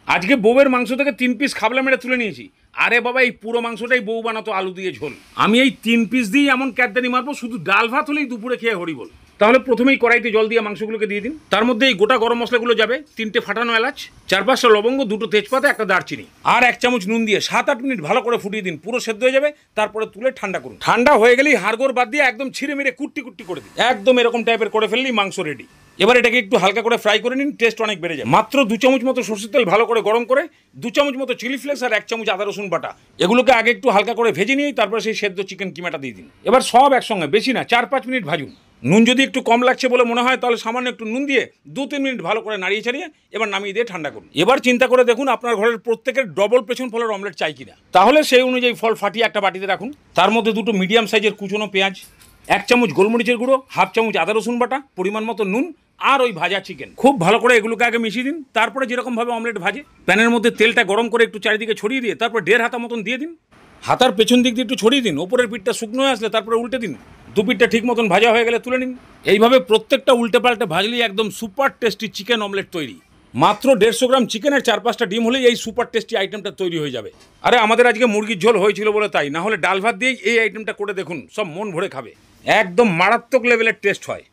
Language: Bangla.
আজকে বউয়ের মাংস থেকে 3 পিস খাবলা মেরে তুলে নিয়েছি। আরে বাবা, এই পুরো মাংসটাই বউ বানাতো আলু দিয়ে ঝোল। আমি এই 3 পিস দিয়েই এমন ক্যাদদানি মারবো, শুধু ডাল ভাত হলেই দুপুরে খেয়ে হরি বল। তাহলে প্রথমেই কড়াইতে জল দিয়ে মাংসগুলোকে দিয়ে দিন। তার মধ্যে এই গোটা গরম মশলাগুলো যাবে, 3টে ফাটানো এলাচ, 4-5টা লবঙ্গ, 2টো তেজপাতা, 1টা দারচিনি, আর 1 চামচ নুন দিয়ে 7-8 মিনিট ভালো করে ফুটিয়ে দিন। পুরো সেদ্ধ হয়ে যাবে, তারপরে তুলে ঠান্ডা করুন। ঠান্ডা হয়ে গেলেই হাড়গোড় বাদ দিয়ে একদম ছিঁড়ে মেরে কুট্টি কুট্টি করে দিন। একদম এরকম টাইপের করে ফেললেই মাংস রেডি। এবার এটাকে একটু হালকা করে ফ্রাই করে নিন, টেস্ট অনেক বেড়ে যায়। মাত্র 2 চামচ মতো সরষের তেল ভালো করে গরম করে 2 চামচ মতো চিলি ফ্লেক্স আর 1 চামচ আদা রসুন বাটা, এগুলোকে আগে একটু হালকা করে ভেজে নিয়ে তারপরে সেই সেদ্ধ চিকেন কিমাটা দিয়ে দিন। এবার সব একসঙ্গে, বেশি না, 4-5 মিনিট ভাজুন। নুন যদি একটু কম লাগছে বলে মনে হয় তাহলে সামান্য একটু নুন দিয়ে 2-3 মিনিট ভালো করে নাড়িয়ে ছাড়িয়ে এবার নামিয়ে দিয়ে ঠান্ডা করুন। এবার চিন্তা করে দেখুন আপনার ঘরের প্রত্যেকের ডবল পেছন ফলের অমলেট চাই কিনা। তাহলে সেই অনুযায়ী ফল ফাটিয়ে একটা বাটিতে রাখুন। তার মধ্যে 2টো মিডিয়াম সাইজের কুচনো পেঁয়াজ, 1 চামচ গোলমরিচের গুঁড়ো, 1/2 চামচ আদা রসুন বাটা, পরিমাণ মতো নুন আর ওই ভাজা চিকেন খুব ভালো করে এগুলোকে আগে মিশিয়ে দিন। তারপরে যেরকম ভাবে অমলেট ভাজে, প্যানের মধ্যে তেলটা গরম করে একটু চারিদিকে ছড়িয়ে দিয়ে তারপর 1.5 হাতা মতন দিয়ে দিন। হাতার পেছন দিক দিয়ে একটু ছড়িয়ে দিন। ওপরের পিঠটা শুকনো হয়ে আসলে তারপরে উল্টে দিন। 2 পিঠটা ঠিক মতন ভাজা হয়ে গেলে তুলে নিন। এইভাবে প্রত্যেকটা উল্টে পাল্টে ভাজলেই একদম সুপার টেস্টি চিকেন অমলেট তৈরি। মাত্র 150 গ্রাম চিকেনের 4-5টা ডিম হলেই এই সুপার টেস্টি আইটেমটা তৈরি হয়ে যাবে। আরে আমাদের আজকে মুরগির ঝোল হয়েছিল বলে তাই, না হলে ডাল ভাত দিয়েই এই আইটেমটা করে দেখুন, সব মন ভরে খাবে। একদম মারাত্মক লেভেলের টেস্ট হয়।